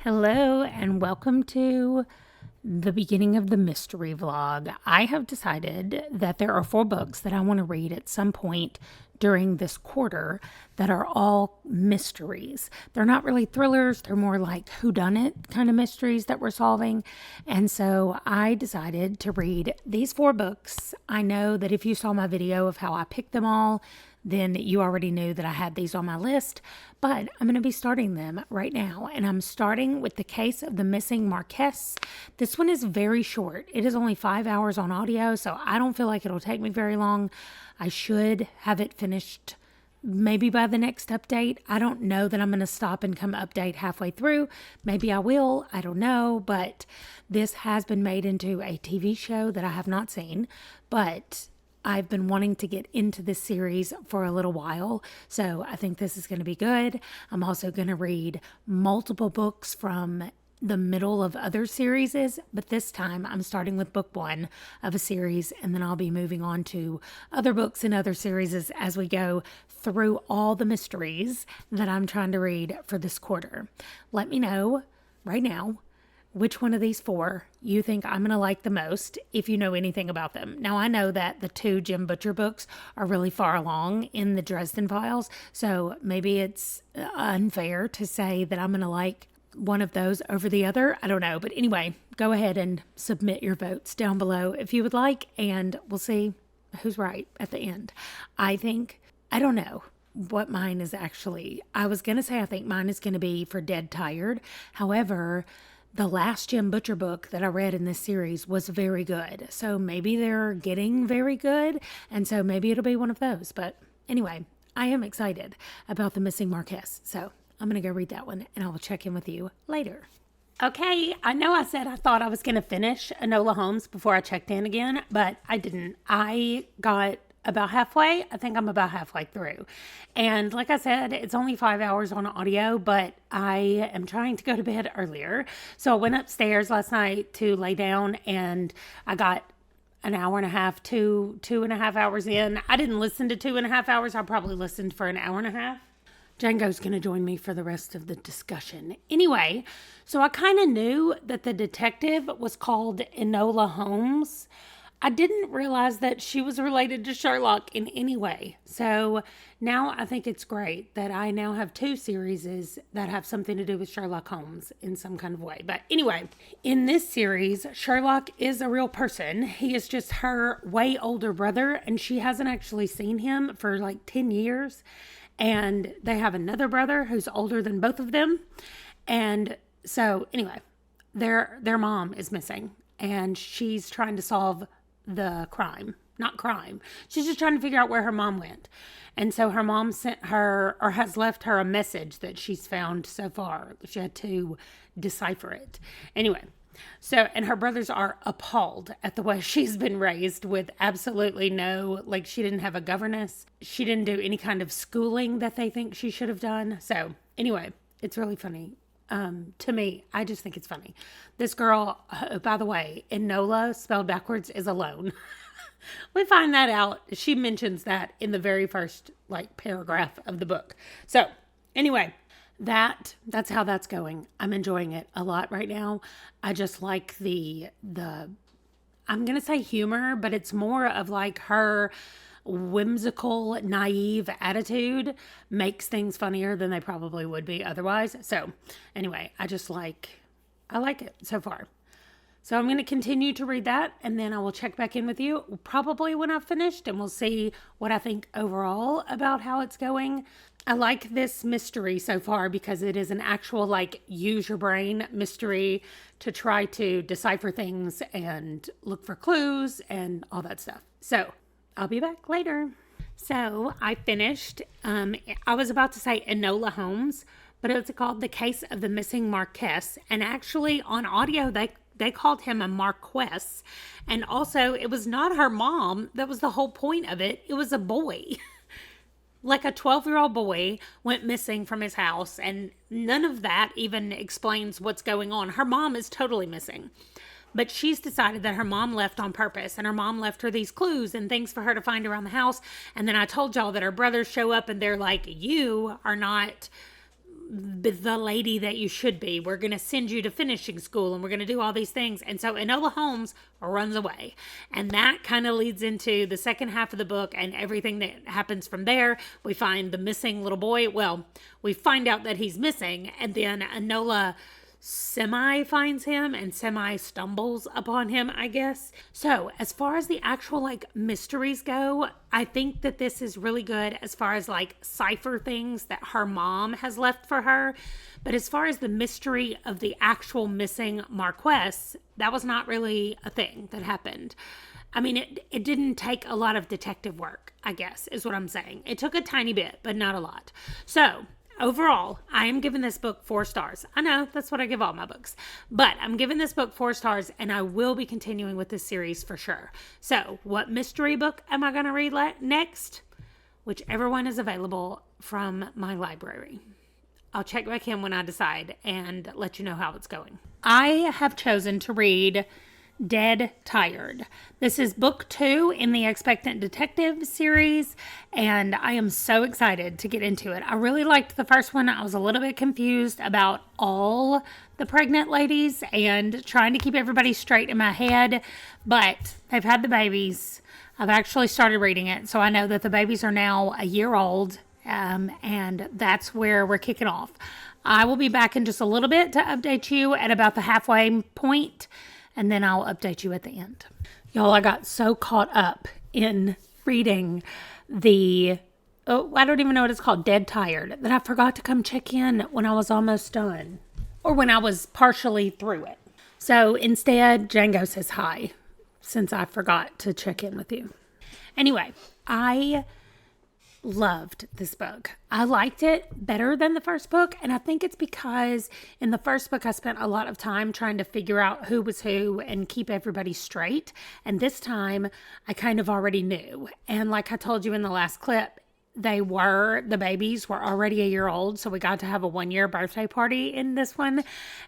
Hello and welcome to the beginning of the mystery vlog. I have decided that there are 4 books that I want to read at some point during this quarter that are all mysteries. They're not really thrillers, they're more like whodunit kind of mysteries that we're solving. And so I decided to read these 4 books. I know that if you saw my video of how I picked them all, then you already knew that I had these on my list, but I'm going to be starting them right now. And I'm starting with The Case of the Missing Marquess. This one is very short. It is only 5 hours on audio, so I don't feel like it'll take me very long. I should have it finished maybe by the next update. I don't know that I'm going to stop and come update halfway through. Maybe I will. I don't know. But this has been made into a TV show that I have not seen. But I've been wanting to get into this series for a little while, so I think this is going to be good. I'm also going to read multiple books from the middle of other series, but this time I'm starting with book 1 of a series, and then I'll be moving on to other books and other series as we go through all the mysteries that I'm trying to read for this quarter. Let me know right now which one of these 4 you think I'm going to like the most if you know anything about them. Now, I know that the 2 Jim Butcher books are really far along in the Dresden Files, so maybe it's unfair to say that I'm going to like one of those over the other. I don't know. But anyway, go ahead and submit your votes down below if you would like, and we'll see who's right at the end. I don't know what mine is actually. I was going to say I think mine is going to be for Dead Tired. However, the last Jim Butcher book that I read in this series was very good. So maybe they're getting very good. And so maybe it'll be one of those. But anyway, I am excited about The Missing Marquess. So I'm going to go read that one and I will check in with you later. Okay, I know I said I thought I was going to finish Enola Holmes before I checked in again, but I didn't. I got about halfway. I think I'm about halfway through. And like I said, it's only 5 hours on audio, but I am trying to go to bed earlier. So I went upstairs last night to lay down and I got an hour and a half, two and a half hours in. I didn't listen to 2.5 hours. I probably listened for an hour and a half. Django's going to join me for the rest of the discussion. Anyway, so I kind of knew that the detective was called Enola Holmes. I didn't realize that she was related to Sherlock in any way. So now I think it's great that I now have 2 series that have something to do with Sherlock Holmes in some kind of way. But anyway, in this series, Sherlock is a real person. He is just her way older brother, and she hasn't actually seen him for like 10 years. And they have another brother who's older than both of them. And so anyway, their mom is missing, and she's trying to solve the crime. Not crime. She's just trying to figure out where her mom went. And so her mom sent her, or has left her, a message that she's found so far. She had to decipher it. Anyway, so, and her brothers are appalled at the way she's been raised, with absolutely no, like, she didn't have a governess. She didn't do any kind of schooling that they think she should have done. So anyway, it's really funny. To me, I just think it's funny. This girl, by the way, Enola, spelled backwards, is alone. We find that out. She mentions that in the very first, paragraph of the book. So anyway, that's how that's going. I'm enjoying it a lot right now. I just like the I'm going to say humor, but it's more of like her whimsical, naive attitude makes things funnier than they probably would be otherwise. So anyway, I like it so far. So I'm going to continue to read that, and then I will check back in with you probably when I've finished, and we'll see what I think overall about how it's going. I like this mystery so far because it is an actual, use your brain mystery to try to decipher things and look for clues and all that stuff. So I'll be back later. So I finished, I was about to say Enola Holmes, but it's called The Case of the Missing Marquess. And actually on audio, they called him a Marquess. And also, it was not her mom. That was the whole point of it. It was a boy. Like a 12-year-old boy went missing from his house, and none of that even explains what's going on. Her mom is totally missing. But she's decided that her mom left on purpose, and her mom left her these clues and things for her to find around the house. And then I told y'all that her brothers show up and they're like, you are not the lady that you should be. We're going to send you to finishing school and we're going to do all these things. And so Enola Holmes runs away. And that kind of leads into the second half of the book and everything that happens from there. We find the missing little boy. Well, we find out that he's missing, and then Enola semi finds him and semi stumbles upon him, I guess. So as far as the actual like mysteries go, I think that this is really good as far as like cipher things that her mom has left for her. But as far as the mystery of the actual missing Marquess, that was not really a thing that happened. I mean, it didn't take a lot of detective work, I guess, is what I'm saying. It took a tiny bit, but not a lot. So overall, I am giving this book 4 stars. I know, that's what I give all my books. But I'm giving this book 4 stars, and I will be continuing with this series for sure. So, what mystery book am I going to read next? Whichever one is available from my library. I'll check back in when I decide and let you know how it's going. I have chosen to read Dead Tired. This is book 2 in the Expectant Detective series, and I am so excited to get into it. I really liked the first one. I was a little bit confused about all the pregnant ladies and trying to keep everybody straight in my head, but they've had the babies. I've actually started reading it, so I know that the babies are now a year old, and that's where we're kicking off. I will be back in just a little bit to update you at about the halfway point, and then I'll update you at the end. Y'all, I got so caught up in reading I don't even know what it's called, Dead Tired, that I forgot to come check in when I was almost done, or when I was partially through it. So instead, Django says hi, since I forgot to check in with you. Anyway, I loved this book. I liked it better than the first book, and I think it's because in the first book I spent a lot of time trying to figure out who was who and keep everybody straight, and this time I kind of already knew. And like I told you in the last clip, the babies were already a year old, so we got to have a 1-year birthday party in this one.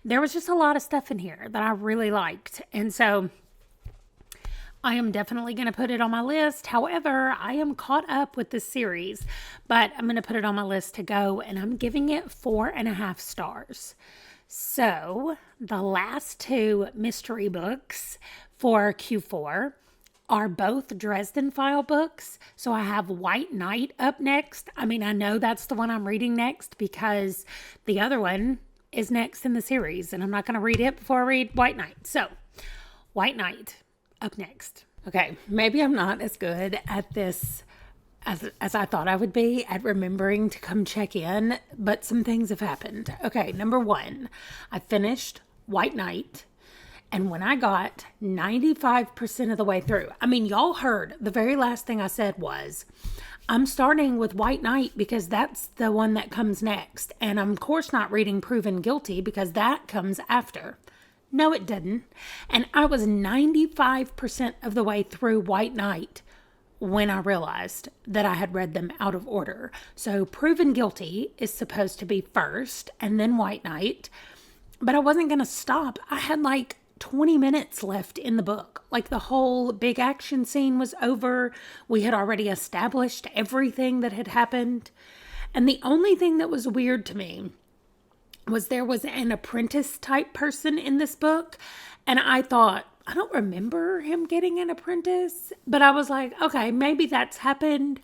There was just a lot of stuff in here that I really liked, and so I am definitely going to put it on my list. However, I am caught up with this series, but I'm going to put it on my list to go, and I'm giving it 4.5 stars. So the last 2 mystery books for Q4 are both Dresden File books. So I have White Knight up next. I mean, I know that's the one I'm reading next because the other one is next in the series, and I'm not going to read it before I read White Knight. So White Knight up next. Okay, maybe I'm not as good at this as I thought I would be at remembering to come check in, but some things have happened. Okay, number 1, I finished White Knight, and when I got 95% of the way through, I mean, y'all heard the very last thing I said was, I'm starting with White Knight because that's the one that comes next, and I'm of course not reading Proven Guilty because that comes after. No, it didn't. And I was 95% of the way through White Knight when I realized that I had read them out of order. So Proven Guilty is supposed to be first and then White Knight. But I wasn't going to stop. I had like 20 minutes left in the book. Like the whole big action scene was over. We had already established everything that had happened. And the only thing that was weird to me was there was an apprentice type person in this book, and I thought, I don't remember him getting an apprentice, but I was like, okay, maybe that's happened.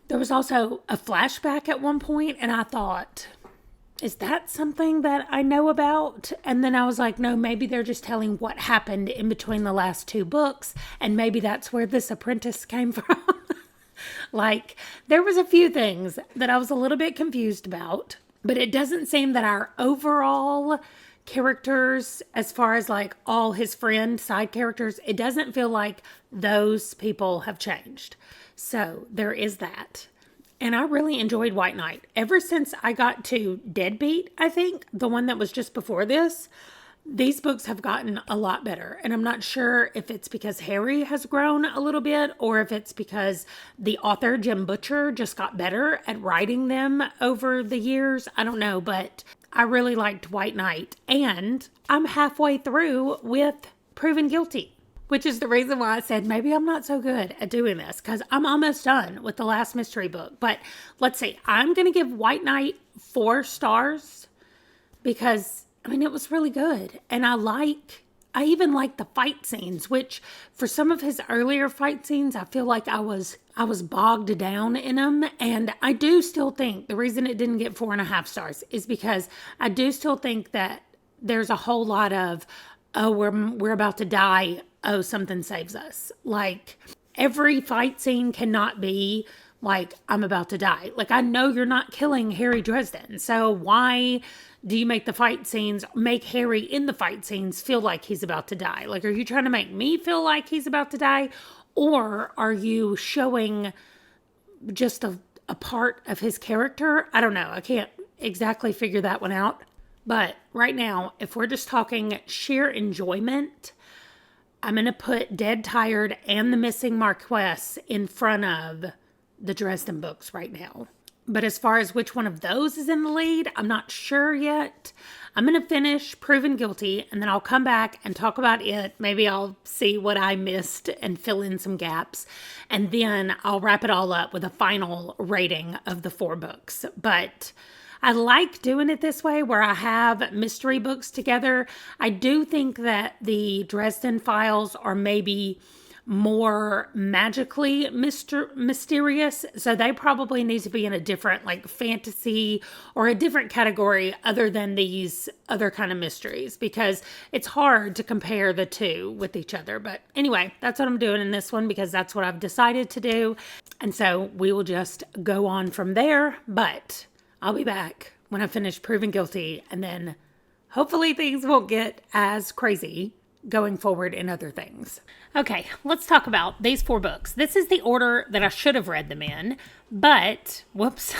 There was also a flashback at one point, and I thought, is that something that I know about? And then I was like, no, maybe they're just telling what happened in between the last 2 books, and maybe that's where this apprentice came from. Like, there was a few things that I was a little bit confused about. But it doesn't seem that our overall characters, as far as like all his friend side characters, it doesn't feel like those people have changed. So there is that. And I really enjoyed White Knight. Ever since I got to Deadbeat, I think, the one that was just before this, these books have gotten a lot better. And I'm not sure if it's because Harry has grown a little bit or if it's because the author, Jim Butcher, just got better at writing them over the years. I don't know, but I really liked White Knight. And I'm halfway through with Proven Guilty, which is the reason why I said maybe I'm not so good at doing this because I'm almost done with the last mystery book. But let's see, I'm going to give White Knight 4 stars. because, I mean, it was really good. And I even like the fight scenes, which for some of his earlier fight scenes, I feel like I was bogged down in them. And I do still think the reason it didn't get 4.5 stars is because I do still think that there's a whole lot of, oh, we're about to die. Oh, something saves us. Like, every fight scene cannot be like, I'm about to die. Like, I know you're not killing Harry Dresden. So why do you make Harry in the fight scenes feel like he's about to die? Like, are you trying to make me feel like he's about to die? Or are you showing just a part of his character? I don't know. I can't exactly figure that one out. But right now, if we're just talking sheer enjoyment, I'm going to put Dead Tired and The Missing Marquess in front of the Dresden books right now. But as far as which one of those is in the lead, I'm not sure yet. I'm going to finish Proven Guilty, and then I'll come back and talk about it. Maybe I'll see what I missed and fill in some gaps. And then I'll wrap it all up with a final rating of the 4 books. But I like doing it this way where I have mystery books together. I do think that the Dresden Files are maybe more magically mysterious, so they probably need to be in a different, like, fantasy or a different category other than these other kind of mysteries, because it's hard to compare the two with each other. But anyway, that's what I'm doing in this one because that's what I've decided to do, and so we will just go on from there. But I'll be back when I finish Proven Guilty, and then hopefully things won't get as crazy going forward in other things. Okay, let's talk about these 4 books. This is the order that I should have read them in, but whoops,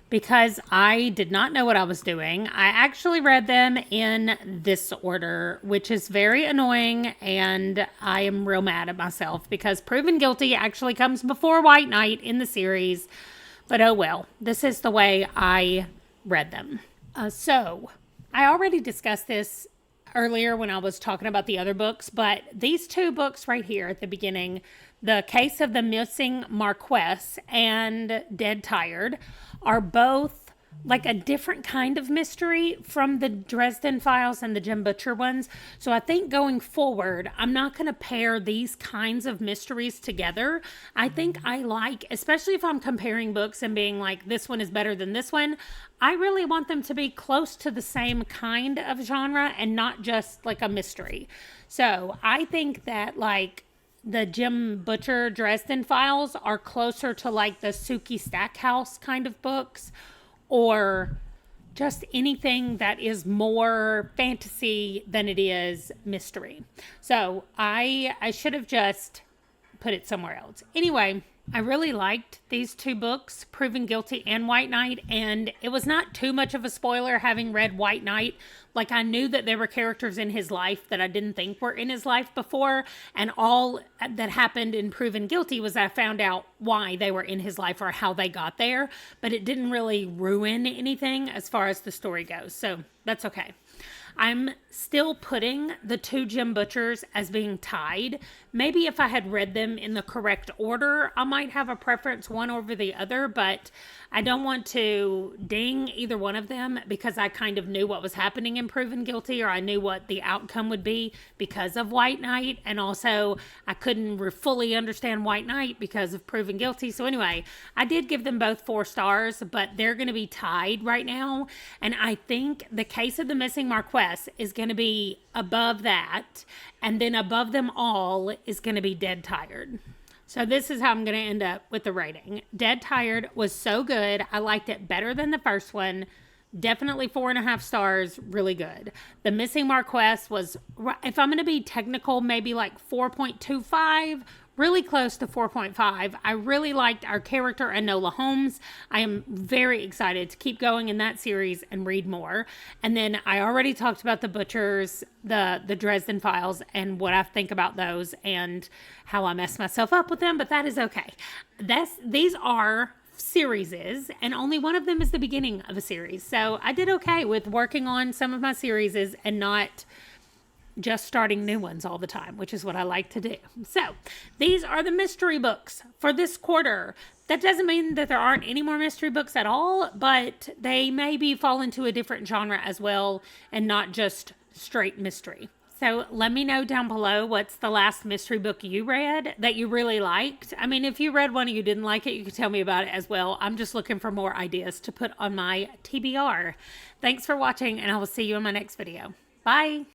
because I did not know what I was doing, I actually read them in this order, which is very annoying, and I am real mad at myself because Proven Guilty actually comes before White Knight in the series, but oh well, this is the way I read them. So, I already discussed this earlier when I was talking about the other books, but these 2 books right here at the beginning, The Case of the Missing Marquess and Dead Tired, are both like a different kind of mystery from the Dresden Files and the Jim Butcher ones. So I think going forward, I'm not going to pair these kinds of mysteries together. I think I like, especially if I'm comparing books and being like, this one is better than this one, I really want them to be close to the same kind of genre and not just like a mystery. So I think that like the Jim Butcher Dresden Files are closer to like the Sookie Stackhouse kind of books, or just anything that is more fantasy than it is mystery. So I should have just put it somewhere else. Anyway, I really liked these 2 books, Proven Guilty and White Knight, and it was not too much of a spoiler having read White Knight. Like, I knew that there were characters in his life that I didn't think were in his life before, and all that happened in Proven Guilty was I found out why they were in his life or how they got there, but it didn't really ruin anything as far as the story goes, so that's okay. I'm still putting the 2 Jim Butchers as being tied. Maybe if I had read them in the correct order, I might have a preference one over the other, but I don't want to ding either one of them because I kind of knew what was happening in Proven Guilty, or I knew what the outcome would be because of White Knight, and also I couldn't fully understand White Knight because of Proven Guilty. So anyway, I did give them both 4 stars, but they're going to be tied right now, and I think The Case of the Missing Marquess is going to be above that, and then above them all is going to be Dead Tired. So this is how I'm going to end up with the rating. Dead Tired was so good. I liked it better than the first one. Definitely 4.5 stars. Really good. The Missing Marquess was, if I'm going to be technical, maybe like 4.25. Really close to 4.5. I really liked our character Enola Holmes. I am very excited to keep going in that series and read more. And then I already talked about the Butchers, the Dresden Files, and what I think about those and how I messed myself up with them, but that is okay. These are series, and only one of them is the beginning of a series. So I did okay with working on some of my series and not just starting new ones all the time, which is what I like to do. So these are the mystery books for this quarter. That doesn't mean that there aren't any more mystery books at all, but they maybe fall into a different genre as well and not just straight mystery. So let me know down below what's the last mystery book you read that you really liked. I mean, if you read one and you didn't like it, you can tell me about it as well. I'm just looking for more ideas to put on my TBR. Thanks for watching, and I will see you in my next video. Bye.